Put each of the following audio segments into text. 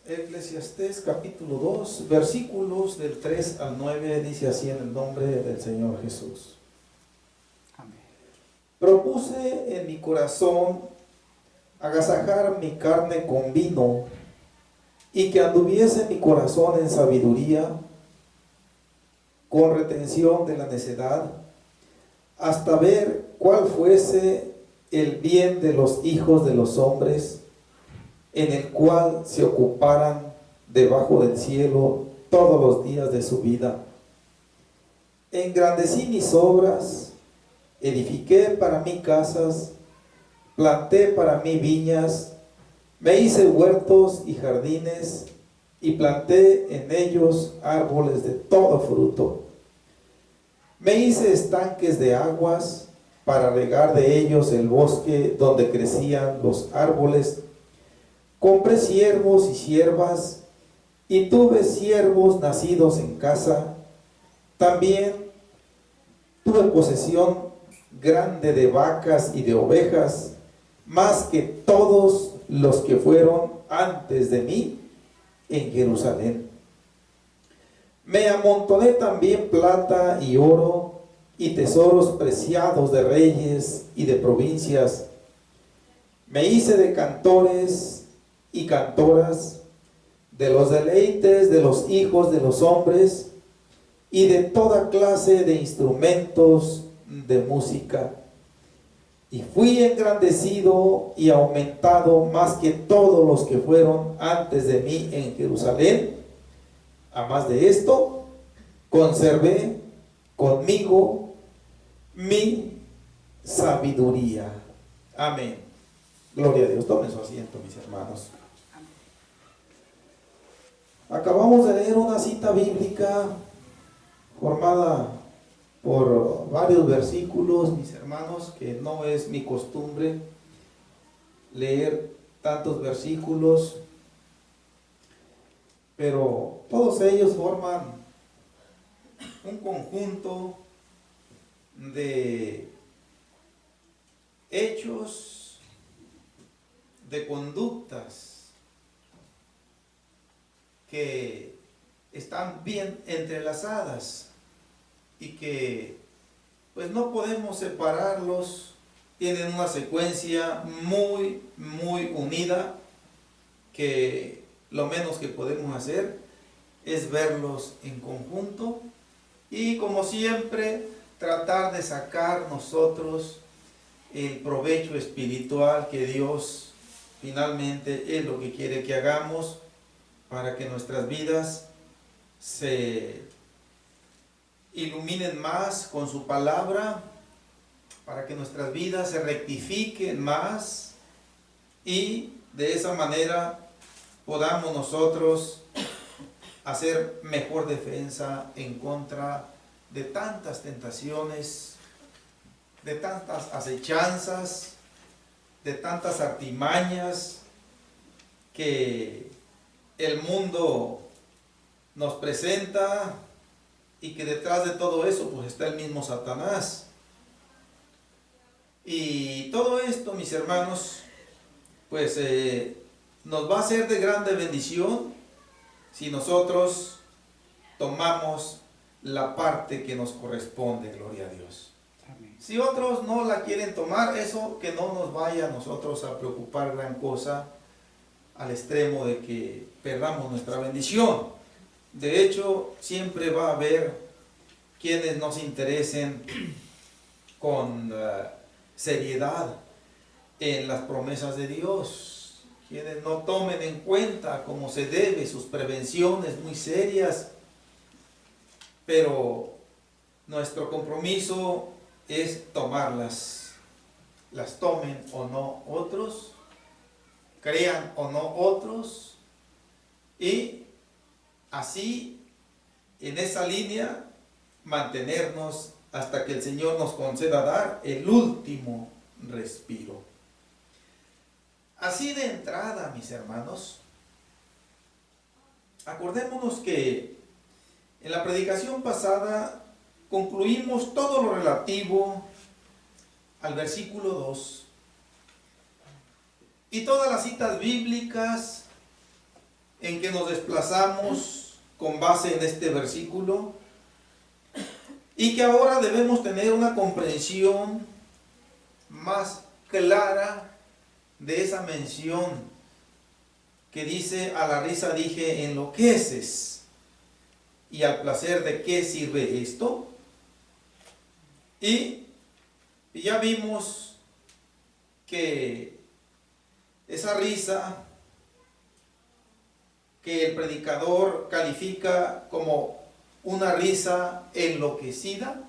Eclesiastés capítulo 2, versículos del 3 al 9, dice así en el nombre del Señor Jesús. Amén. Propuse en mi corazón agasajar mi carne con vino, y que anduviese mi corazón en sabiduría, con retención de la necedad, hasta ver cuál fuese el bien de los hijos de los hombres, en el cual se ocuparan debajo del cielo todos los días de su vida. Engrandecí mis obras, edifiqué para mí casas, planté para mí viñas, me hice huertos y jardines, y planté en ellos árboles de todo fruto. Me hice estanques de aguas para regar de ellos el bosque donde crecían los árboles. Compré siervos y siervas, y tuve siervos nacidos en casa. También tuve posesión grande de vacas y de ovejas, más que todos los que fueron antes de mí en Jerusalén. Me amontoné también plata y oro y tesoros preciados de reyes y de provincias. Me hice de cantores y cantoras, de los deleites de los hijos de los hombres, y de toda clase de instrumentos de música. Y fui engrandecido y aumentado más que todos los que fueron antes de mí en Jerusalén. A más de esto, conservé conmigo mi sabiduría. Amén. Gloria a Dios. Tomen su asiento, mis hermanos. Acabamos de leer una cita bíblica formada por varios versículos, mis hermanos, que no es mi costumbre leer tantos versículos, pero todos ellos forman un conjunto de hechos, de conductas que están bien entrelazadas y que pues no podemos separarlos. Tienen una secuencia muy unida, que lo menos que podemos hacer es verlos en conjunto y, como siempre, tratar de sacar nosotros el provecho espiritual que Dios finalmente es lo que quiere que hagamos, para que nuestras vidas se iluminen más con su palabra, para que nuestras vidas se rectifiquen más y de esa manera podamos nosotros hacer mejor defensa en contra de tantas tentaciones, de tantas acechanzas, de tantas artimañas que el mundo nos presenta, y que detrás de todo eso pues está el mismo Satanás. Y todo esto, mis hermanos, pues nos va a ser de grande bendición si nosotros tomamos la parte que nos corresponde, gloria a Dios. Amén. Si otros no la quieren tomar, eso que no nos vaya a nosotros a preocupar gran cosa, al extremo de que perdamos nuestra bendición. De hecho, siempre va a haber quienes no se interesen con seriedad en las promesas de Dios, quienes no tomen en cuenta como se debe sus prevenciones muy serias, pero nuestro compromiso es tomarlas, las tomen o no otros, crean o no otros, y así, en esa línea, mantenernos hasta que el Señor nos conceda dar el último respiro. Así de entrada, mis hermanos, acordémonos que en la predicación pasada concluimos todo lo relativo al versículo 2, y todas las citas bíblicas en que nos desplazamos con base en este versículo y que ahora debemos tener una comprensión más clara de esa mención que dice: a la risa dije enloqueces, y al placer de qué sirve esto. Y ya vimos que esa risa que el predicador califica como una risa enloquecida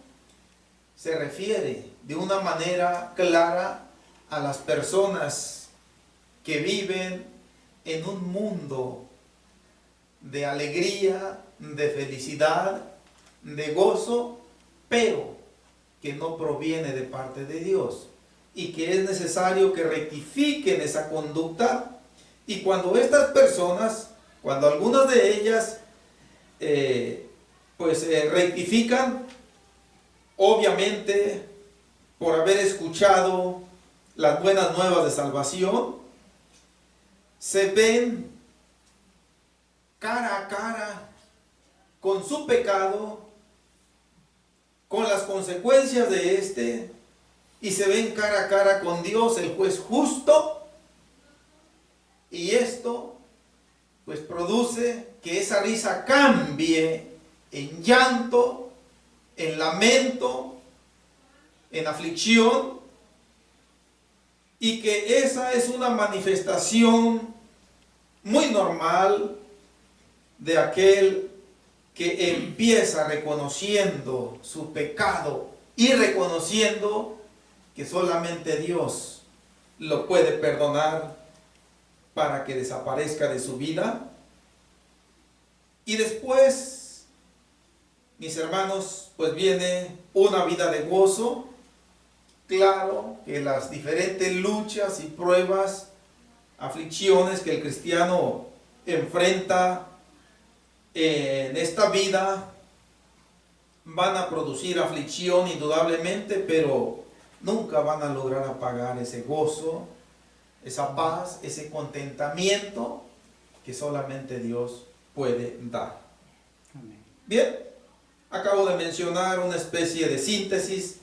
se refiere de una manera clara a las personas que viven en un mundo de alegría, de felicidad, de gozo, pero que no proviene de parte de Dios, y que es necesario que rectifiquen esa conducta. Y cuando estas personas, cuando algunas de ellas rectifican, obviamente por haber escuchado las buenas nuevas de salvación, se ven cara a cara con su pecado, con las consecuencias de este, y se ven cara a cara con Dios, el juez justo, y esto pues produce que esa risa cambie en llanto, en lamento, en aflicción, y que esa es una manifestación muy normal de aquel que empieza reconociendo su pecado y reconociendo que solamente Dios lo puede perdonar para que desaparezca de su vida. Y después, mis hermanos, pues viene una vida de gozo. Claro que las diferentes luchas y pruebas, aflicciones que el cristiano enfrenta en esta vida van a producir aflicción indudablemente, pero nunca van a lograr apagar ese gozo, esa paz, ese contentamiento que solamente Dios puede dar. Amén. Bien, acabo de mencionar una especie de síntesis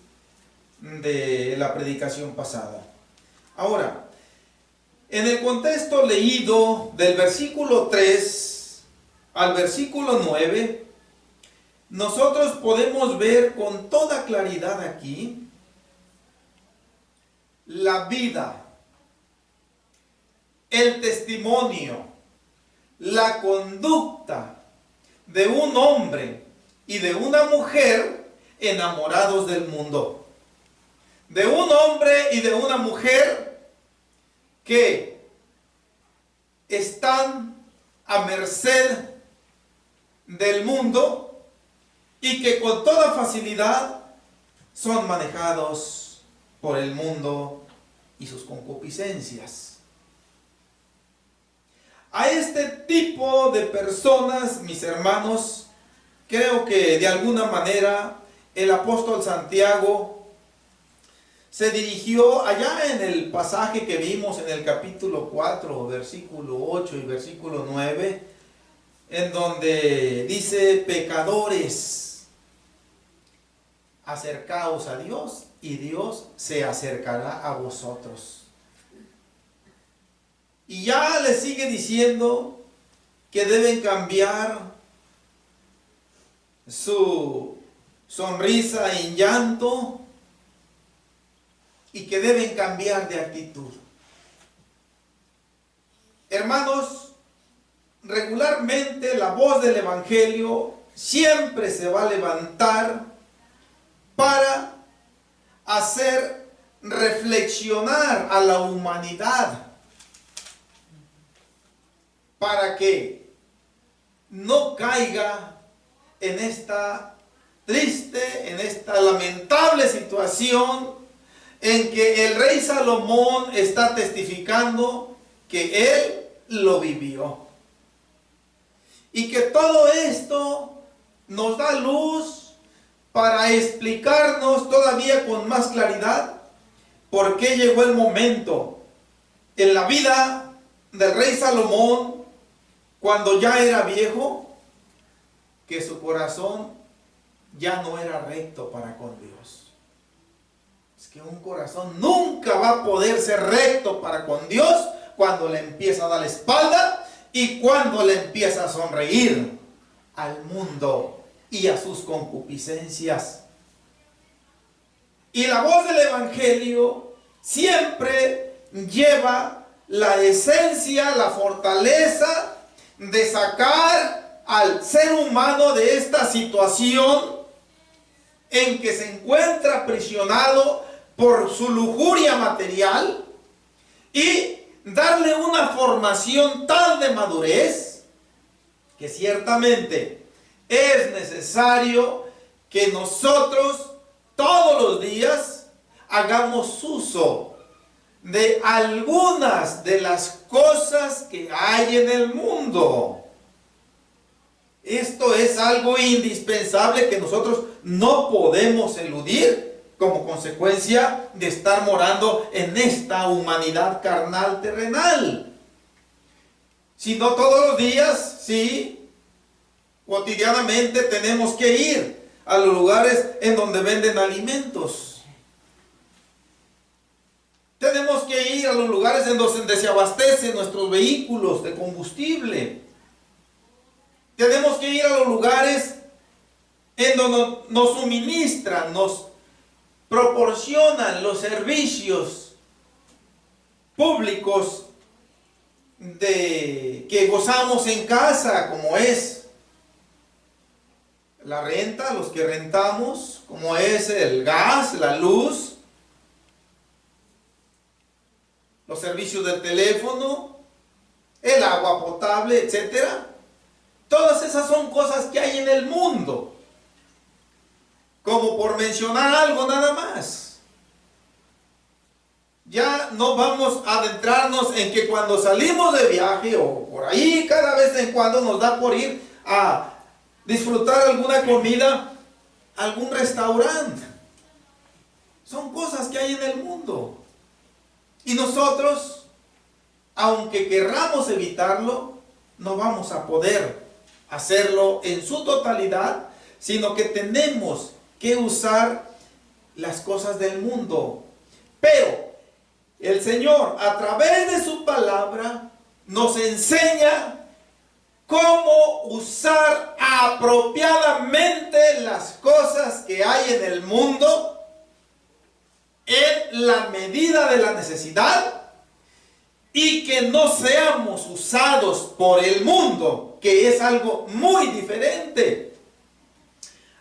de la predicación pasada. Ahora, en el contexto leído del versículo 3 al versículo 9, nosotros podemos ver con toda claridad aquí la vida, el testimonio, la conducta de un hombre y de una mujer enamorados del mundo. De un hombre y de una mujer que están a merced del mundo y que con toda facilidad son manejados por el mundo y sus concupiscencias. A este tipo de personas, mis hermanos, creo que de alguna manera el apóstol Santiago se dirigió allá en el pasaje que vimos en el capítulo 4, versículo 8 y versículo 9, en donde dice: pecadores, acercaos a Dios y Dios se acercará a vosotros. Y ya le sigue diciendo que deben cambiar su sonrisa en llanto y que deben cambiar de actitud. Hermanos, regularmente la voz del Evangelio siempre se va a levantar para hacer reflexionar a la humanidad, para que no caiga en esta triste, en esta lamentable situación en que el rey Salomón está testificando que él lo vivió. Y que todo esto nos da luz para explicarnos todavía con más claridad por qué llegó el momento en la vida del rey Salomón cuando ya era viejo, que su corazón ya no era recto para con Dios. Es que un corazón nunca va a poder ser recto para con Dios cuando le empieza a dar la espalda y cuando le empieza a sonreír al mundo y a sus concupiscencias. Y la voz del Evangelio siempre lleva la esencia, la fortaleza de sacar al ser humano de esta situación en que se encuentra aprisionado por su lujuria material y darle una formación tal de madurez que ciertamente es necesario que nosotros todos los días hagamos uso de algunas de las cosas que hay en el mundo. Esto es algo indispensable que nosotros no podemos eludir como consecuencia de estar morando en esta humanidad carnal terrenal. Si no todos los días, sí, cotidianamente tenemos que ir a los lugares en donde venden alimentos. Tenemos que ir a los lugares en donde se abastecen nuestros vehículos de combustible. Tenemos que ir a los lugares en donde nos suministran, nos proporcionan los servicios públicos que gozamos en casa, como es la renta, los que rentamos, como es el gas, la luz, los servicios del teléfono, el agua potable, etcétera. Todas esas son cosas que hay en el mundo, como por mencionar algo nada más. Ya no vamos a adentrarnos en que cuando salimos de viaje o por ahí cada vez en cuando nos da por ir a disfrutar alguna comida, algún restaurante. Son cosas que hay en el mundo. Y nosotros, aunque querramos evitarlo, no vamos a poder hacerlo en su totalidad, sino que tenemos que usar las cosas del mundo. Pero el Señor, a través de su palabra, nos enseña cómo usar apropiadamente las cosas que hay en el mundo en la medida de la necesidad y que no seamos usados por el mundo, que es algo muy diferente.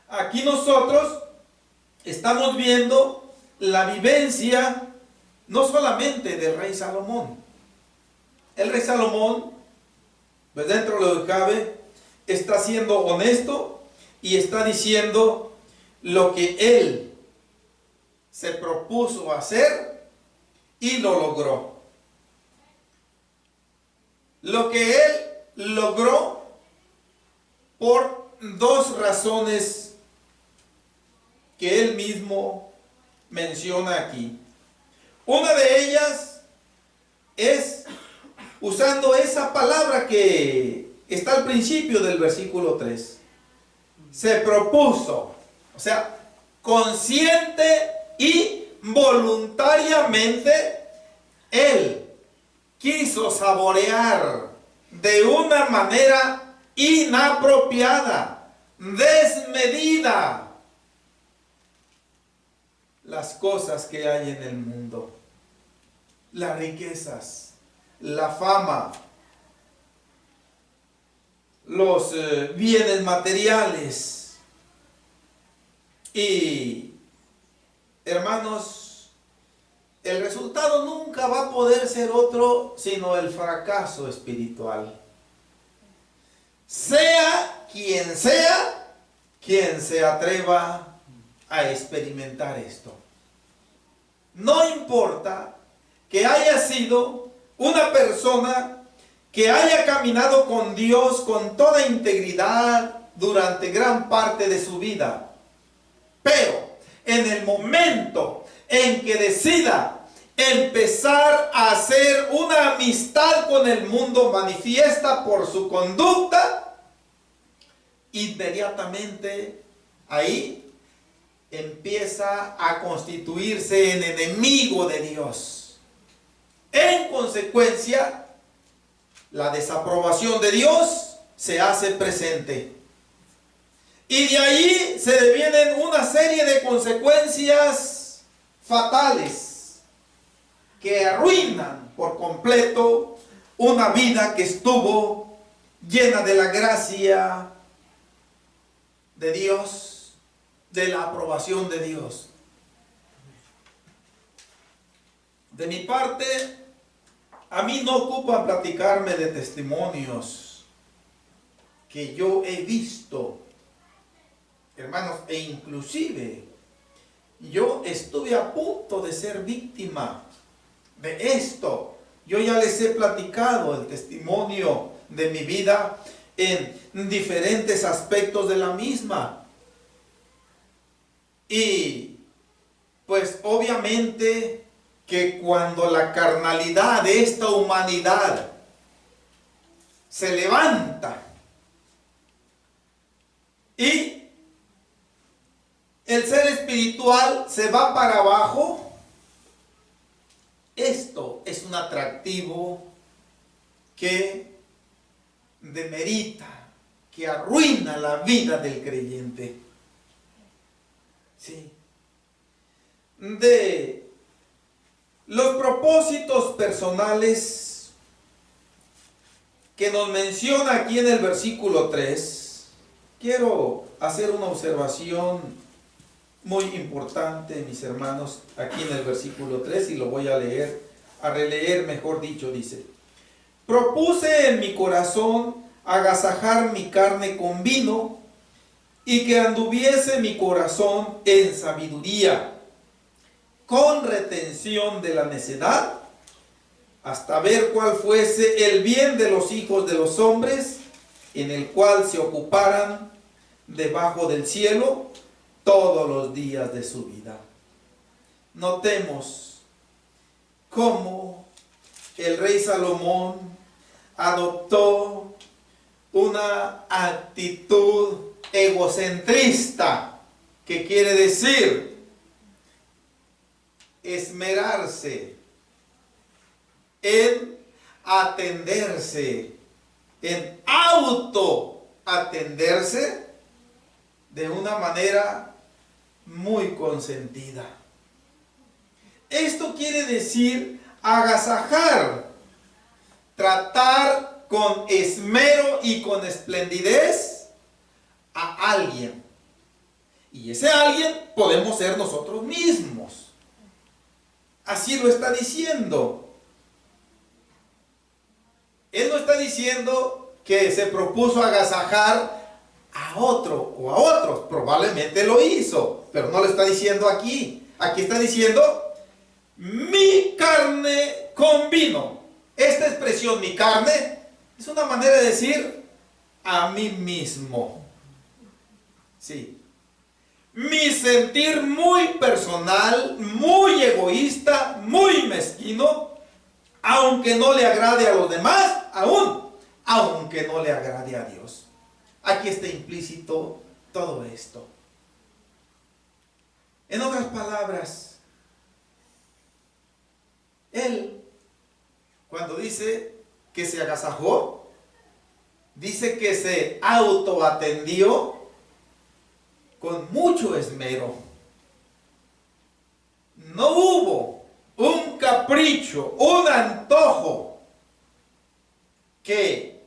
Aquí nosotros estamos viendo la vivencia no solamente del rey Salomón. El rey Salomón, pues dentro de lo que cabe, está siendo honesto y está diciendo lo que él se propuso hacer y lo logró. Lo que él logró por dos razones que él mismo menciona aquí. Una de ellas es usando esa palabra que está al principio del versículo 3. Se propuso, o sea, consciente y voluntariamente, él quiso saborear de una manera inapropiada, desmedida, las cosas que hay en el mundo, las riquezas, la fama, los bienes materiales. Y hermanos, el resultado nunca va a poder ser otro sino el fracaso espiritual. Sea quien se atreva a experimentar esto. No importa que haya sido una persona que haya caminado con Dios con toda integridad durante gran parte de su vida, pero en el momento en que decida empezar a hacer una amistad con el mundo manifiesta por su conducta, inmediatamente ahí empieza a constituirse en enemigo de Dios. En consecuencia, la desaprobación de Dios se hace presente. Y de ahí se devienen una serie de consecuencias fatales que arruinan por completo una vida que estuvo llena de la gracia de Dios, de la aprobación de Dios. De mi parte, a mí no ocupa platicarme de testimonios que yo he visto, hermanos, e inclusive yo estuve a punto de ser víctima de esto. Yo ya les he platicado el testimonio de mi vida en diferentes aspectos de la misma. Y pues obviamente que cuando la carnalidad de esta humanidad se levanta y el ser espiritual se va para abajo, esto es un atractivo que demerita, que arruina la vida del creyente. Sí. De los propósitos personales que nos menciona aquí en el versículo 3, quiero hacer una observación muy importante, mis hermanos, aquí en el versículo 3, y lo voy a leer, a releer, mejor dicho, dice: propuse en mi corazón agasajar mi carne con vino, y que anduviese mi corazón en sabiduría, con retención de la necedad, hasta ver cuál fuese el bien de los hijos de los hombres, en el cual se ocuparan debajo del cielo todos los días de su vida. Notemos cómo el rey Salomón adoptó una actitud egocentrista, que quiere decir esmerarse en atenderse, en autoatenderse de una manera muy consentida. Esto quiere decir agasajar, tratar con esmero y con esplendidez a alguien. Y ese alguien podemos ser nosotros mismos. Así lo está diciendo. Él no está diciendo que se propuso agasajar a otro o a otros. Probablemente lo hizo, pero no lo está diciendo aquí. Aquí está diciendo mi carne con vino. Esta expresión, mi carne, es una manera de decir a mí mismo. Sí. Mi sentir muy personal, muy egoísta, muy mezquino, aunque no le agrade a los demás, aunque no le agrade a Dios. Aquí está implícito todo esto. En otras palabras, él, cuando dice que se agasajó, dice que se autoatendió con mucho esmero. No hubo un capricho, un antojo que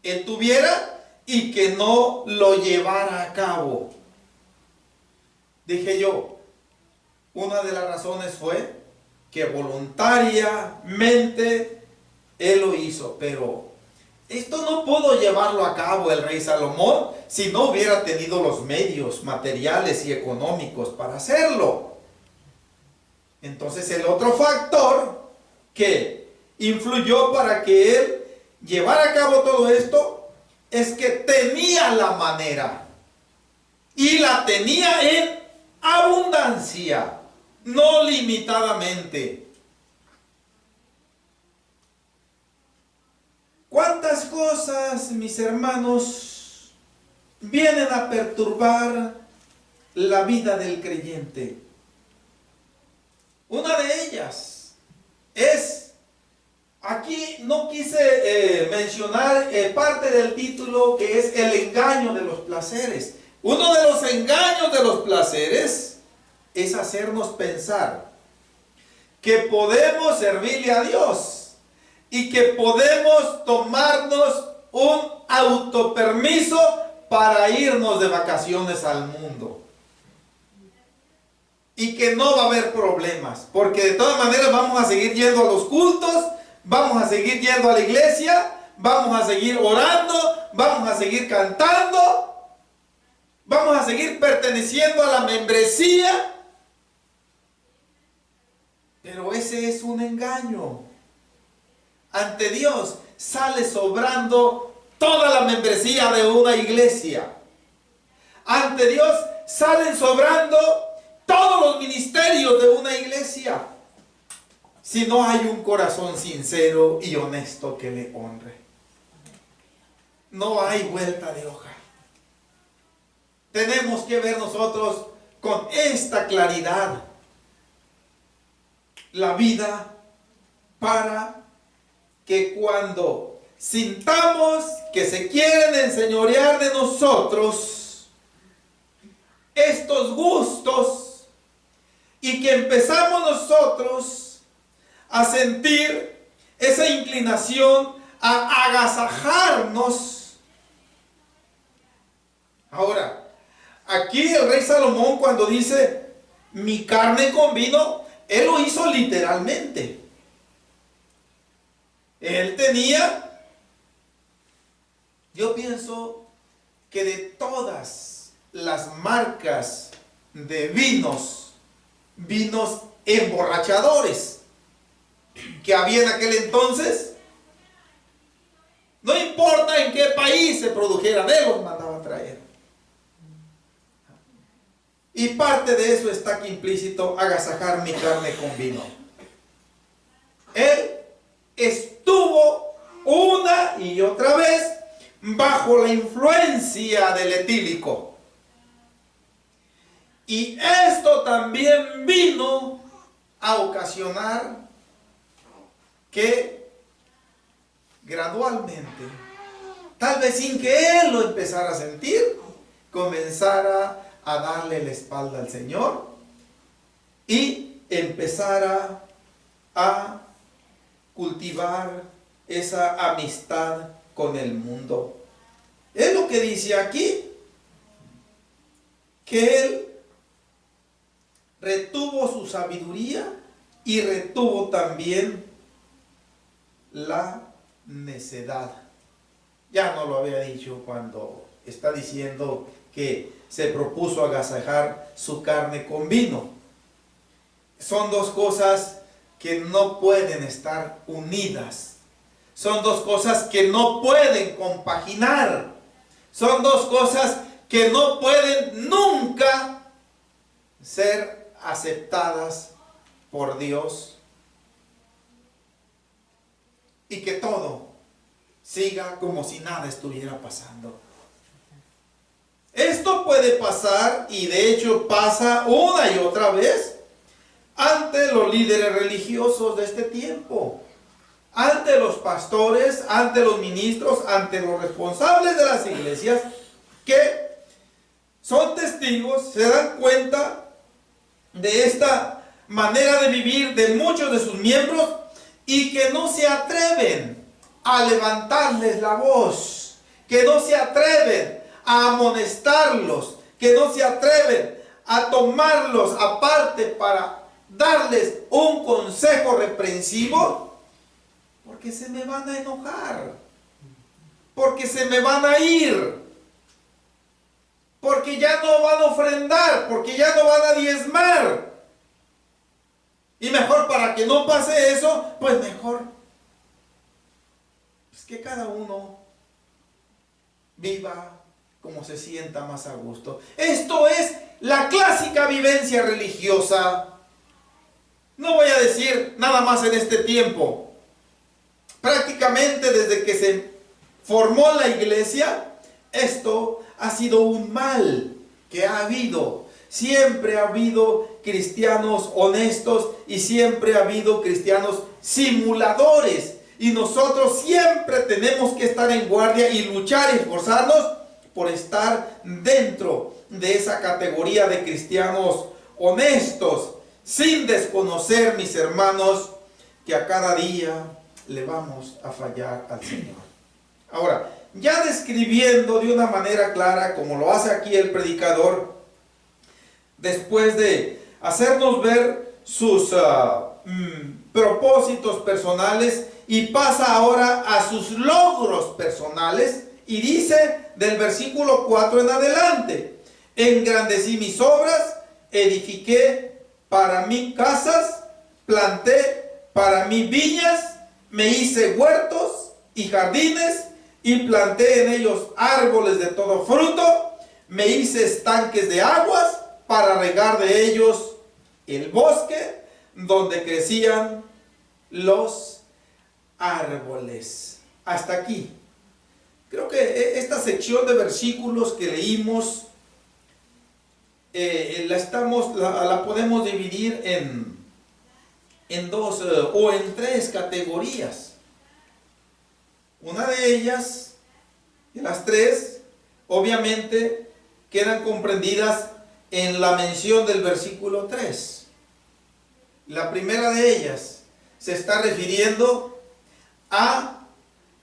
él tuviera y que no lo llevara a cabo. Dije yo, una de las razones fue que voluntariamente él lo hizo, pero esto no pudo llevarlo a cabo el rey Salomón si no hubiera tenido los medios materiales y económicos para hacerlo. Entonces el otro factor que influyó para que él llevara a cabo todo esto es que tenía la manera, y la tenía en abundancia, no limitadamente. ¿Cuántas cosas, mis hermanos, vienen a perturbar la vida del creyente? Una de ellas es, aquí no quise mencionar parte del título, que es el engaño de los placeres. Uno de los engaños de los placeres es hacernos pensar que podemos servirle a Dios y que podemos tomarnos un autopermiso para irnos de vacaciones al mundo. Y que no va a haber problemas, porque de todas maneras vamos a seguir yendo a los cultos, vamos a seguir yendo a la iglesia, vamos a seguir orando, vamos a seguir cantando, vamos a seguir perteneciendo a la membresía. Pero ese es un engaño. Ante Dios sale sobrando toda la membresía de una iglesia. Ante Dios salen sobrando todos los ministerios de una iglesia, si no hay un corazón sincero y honesto que le honre. No hay vuelta de hoja. Tenemos que ver nosotros con esta claridad la vida, para que cuando sintamos que se quieren enseñorear de nosotros estos gustos, y que empezamos nosotros a sentir esa inclinación a agasajarnos. Ahora, aquí el rey Salomón, cuando dice mi carne con vino, él lo hizo literalmente. Él tenía, yo pienso que de todas las marcas de vinos emborrachadores que había en aquel entonces, no importa en qué país se produjera, de los mandaba a traer. Y parte de eso está aquí implícito: agasajar mi carne con vino. Él estuvo una y otra vez bajo la influencia del etílico. Y esto también vino a ocasionar que gradualmente, tal vez sin que él lo empezara a sentir, comenzara a darle la espalda al Señor y empezara a cultivar esa amistad con el mundo. Es lo que dice aquí, que él retuvo su sabiduría y retuvo también la necedad. Ya no lo había dicho cuando está diciendo que se propuso agasajar su carne con vino. Son dos cosas que no pueden estar unidas. Son dos cosas que no pueden compaginar. Son dos cosas que no pueden nunca ser aceptadas por Dios, y que todo siga como si nada estuviera pasando. Esto puede pasar, y de hecho pasa una y otra vez, ante los líderes religiosos de este tiempo, ante los pastores, ante los ministros, ante los responsables de las iglesias, que son testigos, se dan cuenta de esta manera de vivir de muchos de sus miembros, y que no se atreven a levantarles la voz, que no se atreven a amonestarlos, que no se atreven a tomarlos aparte para darles un consejo reprensivo, porque se me van a enojar, porque se me van a ir, porque ya no van a ofrendar, porque ya no van a diezmar. Y mejor, para que no pase eso, pues mejor pues que cada uno viva como se sienta más a gusto. Esto es la clásica vivencia religiosa. No voy a decir nada más en este tiempo, prácticamente desde que se formó la iglesia, esto ha sido un mal que ha habido. Siempre ha habido cristianos honestos y siempre ha habido cristianos simuladores. Y nosotros siempre tenemos que estar en guardia y luchar y esforzarnos por estar dentro de esa categoría de cristianos honestos, sin desconocer, mis hermanos, que a cada día le vamos a fallar al Señor. Ahora, ya describiendo de una manera clara, como lo hace aquí el predicador, después de hacernos ver sus propósitos personales, y pasa ahora a sus logros personales, y dice del versículo 4 en adelante: engrandecí mis obras, edifiqué para mí casas, planté para mí viñas, me hice huertos y jardines, y planté en ellos árboles de todo fruto, me hice estanques de aguas para regar de ellos el bosque donde crecían los árboles. Hasta aquí. Creo que esta sección de versículos que leímos la podemos dividir en dos o en tres categorías. Una de ellas, de las tres, obviamente quedan comprendidas en la mención del versículo 3. La primera de ellas se está refiriendo a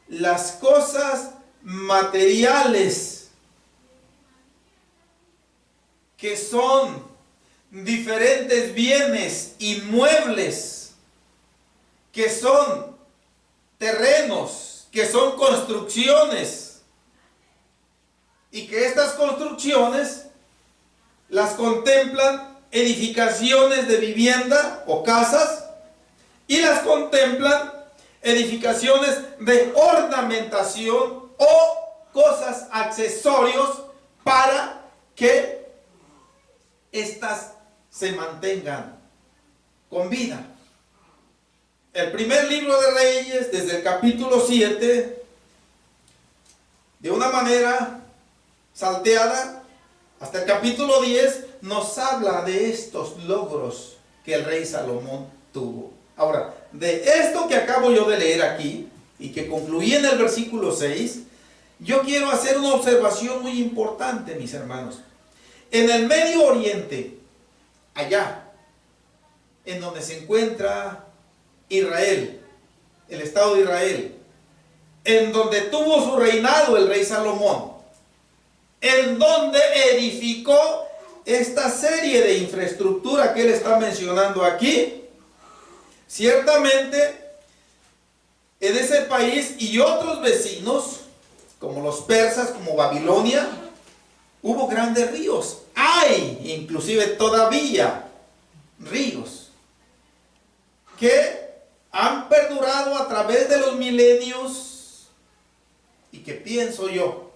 las cosas materiales, que son diferentes bienes inmuebles, que son terrenos, que son construcciones, y que estas construcciones las contemplan edificaciones de vivienda o casas, y las contemplan edificaciones de ornamentación o cosas accesorios para que éstas se mantengan con vida. El primer libro de Reyes, desde el capítulo 7, de una manera salteada, hasta el capítulo 10, nos habla de estos logros que el rey Salomón tuvo. Ahora, de esto que acabo yo de leer aquí, y que concluí en el versículo 6, yo quiero hacer una observación muy importante, mis hermanos. En el Medio Oriente, allá, en donde se encuentra Israel, el Estado de Israel, en donde tuvo su reinado el rey Salomón, en donde edificó esta serie de infraestructura que él está mencionando aquí, ciertamente en ese país y otros vecinos, como los persas, como Babilonia, hubo grandes ríos. Hay inclusive todavía ríos que han perdurado a través de los milenios y que pienso yo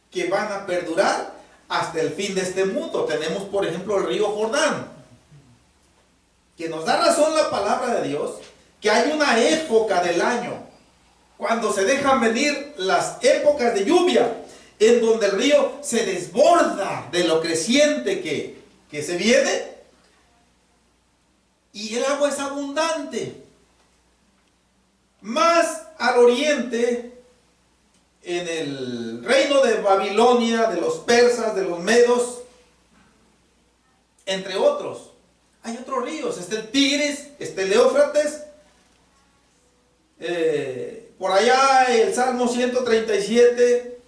que van a perdurar hasta el fin de este mundo. Tenemos, por ejemplo, el río Jordán, que nos da razón la palabra de Dios, que hay una época del año, cuando se dejan venir las épocas de lluvia, en donde el río se desborda de lo creciente que se viene, y el agua es abundante. Más al oriente, en el reino de Babilonia, de los persas, de los medos, entre otros, hay otros ríos. Está el Tigris, está el Éufrates. Por allá el Salmo 137,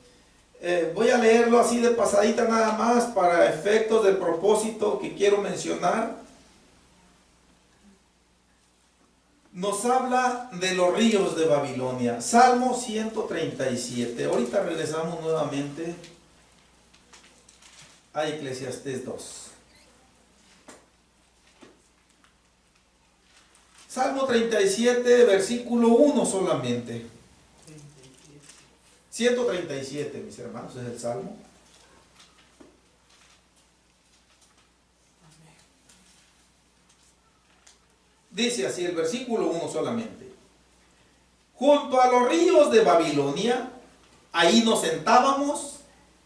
voy a leerlo así de pasadita nada más para efectos del propósito que quiero mencionar. Nos habla de los ríos de Babilonia. Salmo 137. Ahorita regresamos nuevamente a Eclesiastés 2. Salmo 37, versículo 1 solamente. 137, mis hermanos, es el Salmo. Dice así el versículo 1 solamente: junto a los ríos de Babilonia, ahí nos sentábamos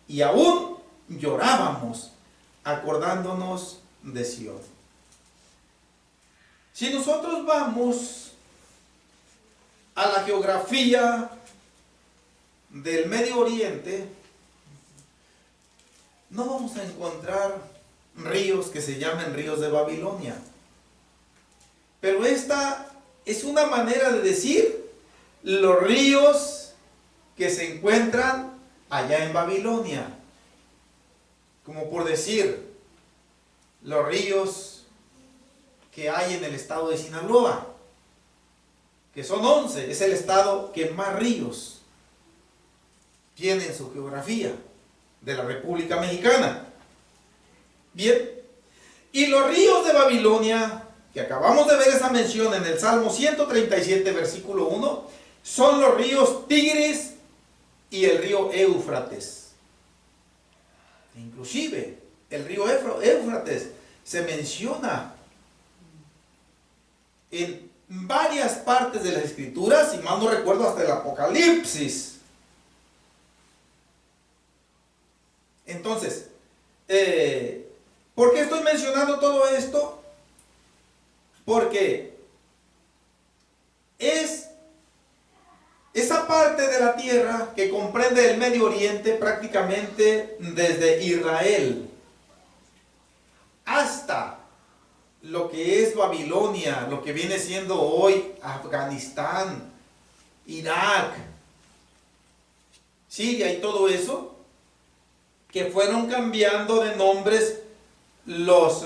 y aún llorábamos, acordándonos de Sión. Si nosotros vamos a la geografía del Medio Oriente, no vamos a encontrar ríos que se llamen ríos de Babilonia. Pero esta es una manera de decir los ríos que se encuentran allá en Babilonia. Como por decir, los ríos que hay en el estado de Sinaloa, que son 11, es el estado que más ríos tiene en su geografía de la República Mexicana. Bien, y los ríos de Babilonia, que acabamos de ver esa mención en el Salmo 137, versículo 1, son los ríos Tigris y el río Éufrates. Inclusive, el río Éufrates se menciona en varias partes de las Escrituras, si mal no recuerdo, hasta el Apocalipsis. Entonces, ¿por qué estoy mencionando todo esto? Porque es esa parte de la tierra que comprende el Medio Oriente prácticamente desde Israel hasta lo que es Babilonia, lo que viene siendo hoy Afganistán, Irak, Siria y todo eso, que fueron cambiando de nombres los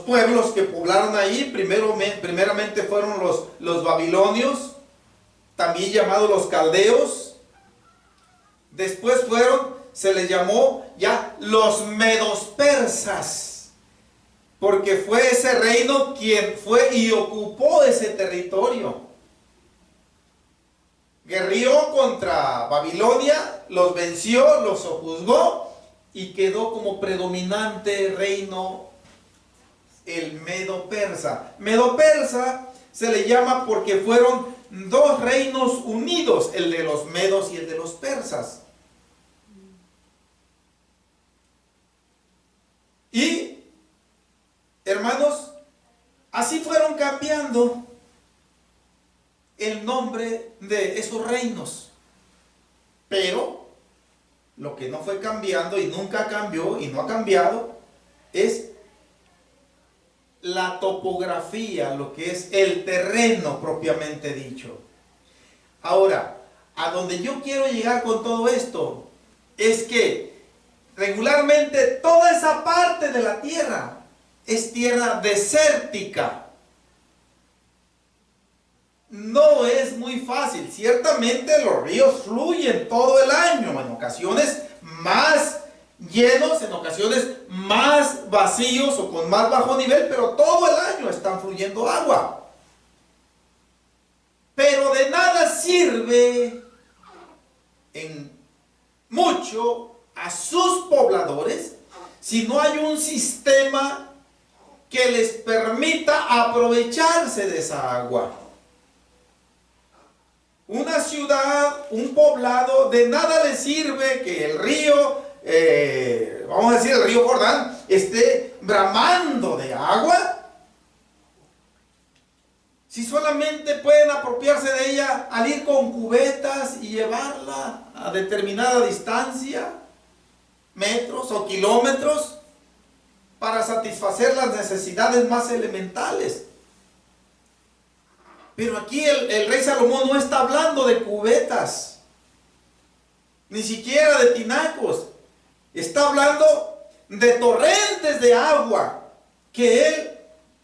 pueblos que poblaron ahí. Primeramente fueron los babilonios, también llamados los caldeos. Después se les llamó ya los medos persas, porque fue ese reino quien fue y ocupó ese territorio. Guerrió contra Babilonia, los venció, los sojuzgó y quedó como predominante reino el Medo Persa. Medo Persa se le llama porque fueron dos reinos unidos, el de los medos y el de los persas. Y, hermanos, así fueron cambiando el nombre de esos reinos. Pero lo que no fue cambiando y nunca cambió y no ha cambiado es la topografía, lo que es el terreno propiamente dicho. Ahora, a donde yo quiero llegar con todo esto es que regularmente toda esa parte de la tierra es tierra desértica. No es muy fácil. Ciertamente los ríos fluyen todo el año, en ocasiones más llenos, en ocasiones más vacíos o con más bajo nivel, pero todo el año están fluyendo agua. Pero de nada sirve en mucho a sus pobladores si no hay un sistema que les permita aprovecharse de esa agua. Una ciudad, un poblado, de nada le sirve que el río, vamos a decir el río Jordán, esté bramando de agua, si solamente pueden apropiarse de ella al ir con cubetas y llevarla a determinada distancia, metros o kilómetros, para satisfacer las necesidades más elementales. Pero aquí el rey Salomón no está hablando de cubetas, ni siquiera de tinacos. Está hablando de torrentes de agua que él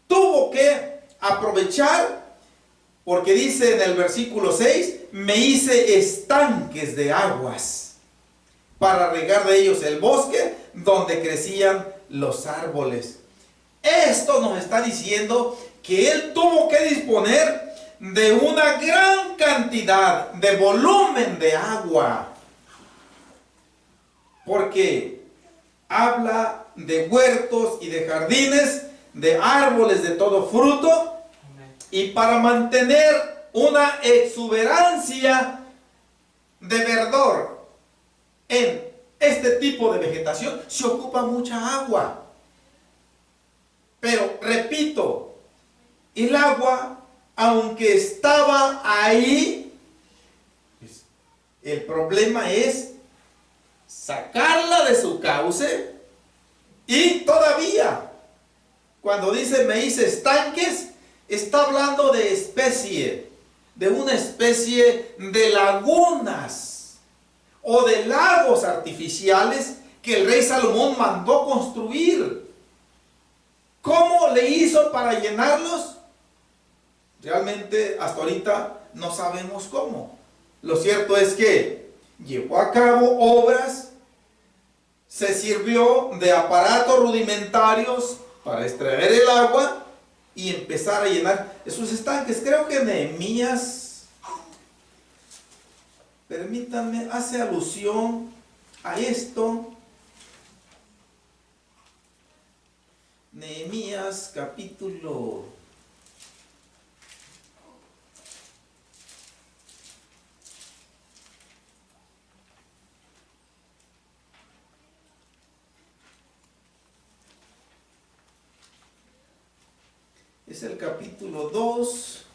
tuvo que aprovechar, porque dice en el versículo 6, me hice estanques de aguas para regar de ellos el bosque donde crecían los árboles. Esto nos está diciendo que él tuvo que disponer de una gran cantidad de volumen de agua, porque habla de huertos y de jardines, de árboles de todo fruto, y para mantener una exuberancia de verdor. En este tipo de vegetación se ocupa mucha agua. Pero, repito, el agua, aunque estaba ahí, pues, el problema es sacarla de su cauce. Y todavía, cuando dice me hice estanques, está hablando de una especie de lagunas o de lagos artificiales que el rey Salomón mandó construir. ¿Cómo le hizo para llenarlos? Realmente hasta ahorita no sabemos cómo. Lo cierto es que llevó a cabo obras, se sirvió de aparatos rudimentarios para extraer el agua y empezar a llenar esos estanques. Creo que Nehemías, permítanme, hace alusión a esto. Nehemías capítulo 2.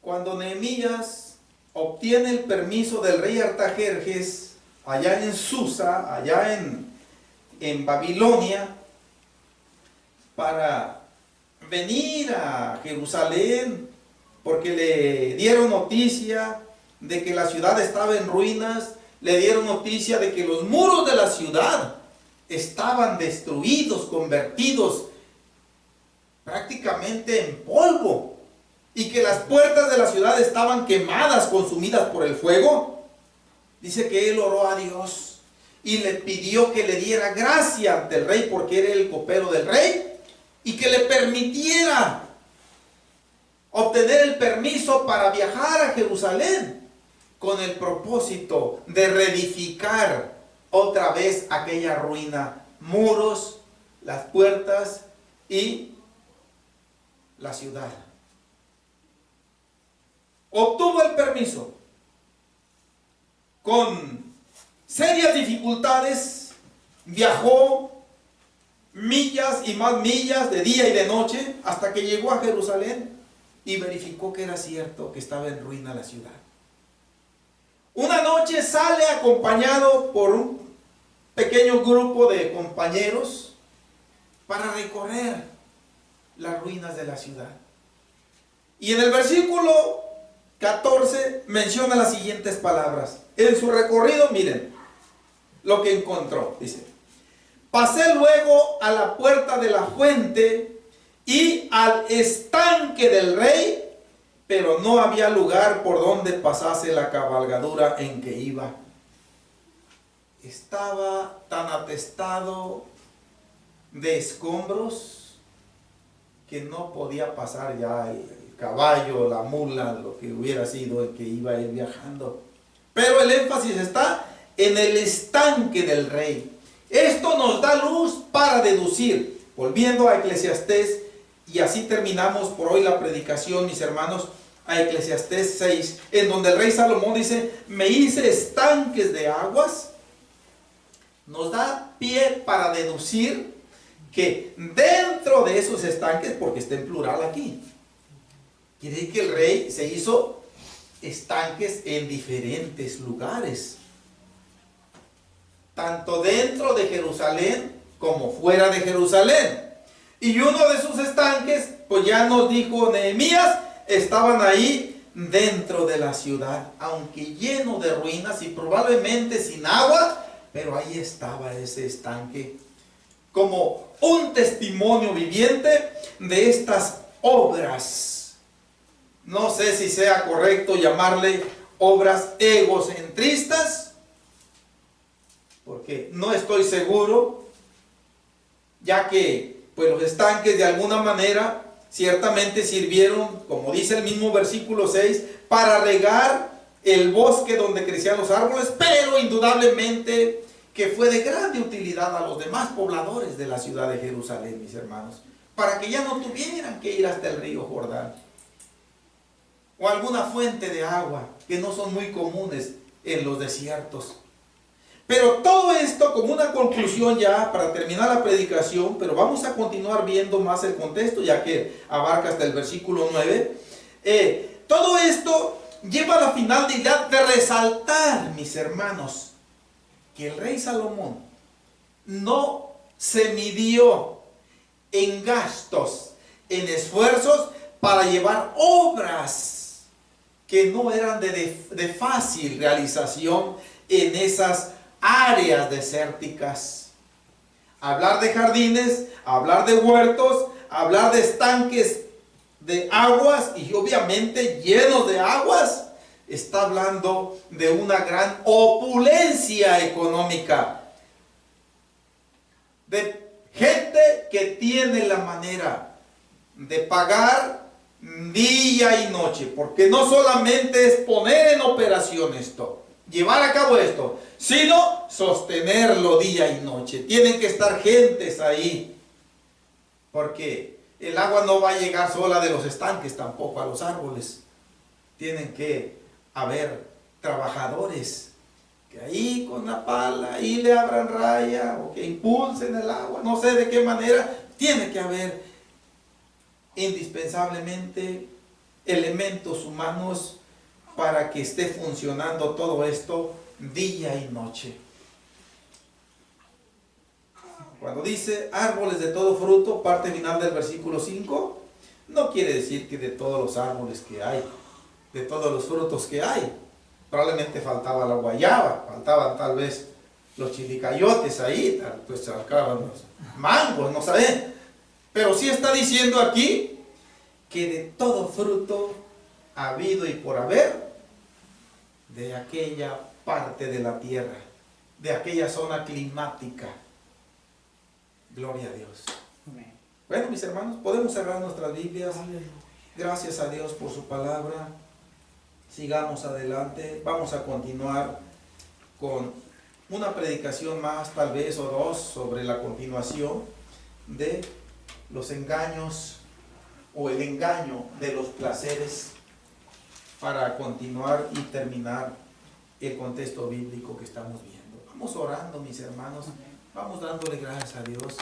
Cuando Nehemías obtiene el permiso del rey Artajerjes allá en Susa, allá en Babilonia, para venir a Jerusalén, porque le dieron noticia de que la ciudad estaba en ruinas, le dieron noticia de que los muros de la ciudad estaban destruidos, convertidos prácticamente en polvo, y que las puertas de la ciudad estaban quemadas, consumidas por el fuego. Dice que él oró a Dios y le pidió que le diera gracia ante el rey, porque era el copero del rey, y que le permitiera obtener el permiso para viajar a Jerusalén con el propósito de reedificar otra vez aquella ruina, muros, las puertas y la ciudad. Obtuvo el permiso con serias dificultades, viajó millas y más millas de día y de noche hasta que llegó a Jerusalén y verificó que era cierto que estaba en ruina la ciudad. Una noche sale acompañado por un pequeño grupo de compañeros para recorrer las ruinas de la ciudad. Y en el versículo 14 menciona las siguientes palabras. En su recorrido, miren lo que encontró. Dice: pasé luego a la puerta de la fuente y al estanque del rey, pero no había lugar por donde pasase la cabalgadura en que iba. Estaba tan atestado de escombros que no podía pasar ya el caballo, la mula, lo que hubiera sido el que iba a ir viajando. Pero el énfasis está en el estanque del rey. Esto nos da luz para deducir, volviendo a Eclesiastés, y así terminamos por hoy la predicación, mis hermanos, a Eclesiastés 6, en donde el rey Salomón dice: me hice estanques de aguas. Nos da pie para deducir que dentro de esos estanques, porque está en plural aquí, quiere decir que el rey se hizo estanques en diferentes lugares, tanto dentro de Jerusalén como fuera de Jerusalén. Y uno de sus estanques, pues ya nos dijo Nehemías, estaban ahí dentro de la ciudad, aunque lleno de ruinas y probablemente sin agua, pero ahí estaba ese estanque como un testimonio viviente de estas obras. No sé si sea correcto llamarle obras egocentristas, porque no estoy seguro, ya que pues los estanques de alguna manera ciertamente sirvieron, como dice el mismo versículo 6, para regar el bosque donde crecían los árboles, pero indudablemente que fue de grande utilidad a los demás pobladores de la ciudad de Jerusalén, mis hermanos. para que ya no tuvieran que ir hasta el río Jordán o alguna fuente de agua, que no son muy comunes en los desiertos. Pero todo esto como una conclusión ya para terminar la predicación, pero vamos a continuar viendo más el contexto ya que abarca hasta el versículo 9. Todo esto lleva a la finalidad de resaltar, mis hermanos, que el rey Salomón no se midió en gastos, en esfuerzos para llevar obras que no eran de fácil realización en esas áreas desérticas. Hablar de jardines, hablar de huertos, hablar de estanques de aguas y obviamente llenos de aguas, está hablando de una gran opulencia económica, de gente que tiene la manera de pagar día y noche, porque no solamente es poner en operación esto, llevar a cabo esto, sino sostenerlo día y noche. Tienen que estar gentes ahí, porque el agua no va a llegar sola de los estanques tampoco a los árboles. Tienen que haber trabajadores que ahí con la pala, ahí le abran raya o que impulsen el agua, no sé de qué manera. Tiene que haber indispensablemente elementos humanos para que esté funcionando todo esto día y noche. Cuando dice árboles de todo fruto, parte final del versículo 5, no quiere decir que de todos los árboles que hay, de todos los frutos que hay. Probablemente faltaba la guayaba, faltaban tal vez los chilicayotes ahí, pues sacaban los mangos, no saben. Pero sí está diciendo aquí que de todo fruto habido y por haber de aquella parte de la tierra, de aquella zona climática. Gloria a Dios. Amén. Bueno, mis hermanos, podemos cerrar nuestras Biblias. Gracias a Dios por su palabra. Sigamos adelante. Vamos a continuar con una predicación más, tal vez, o dos, sobre la continuación de los engaños o el engaño de los placeres, para continuar y terminar el contexto bíblico que estamos viendo. Vamos orando, mis hermanos. Vamos dándole gracias a Dios.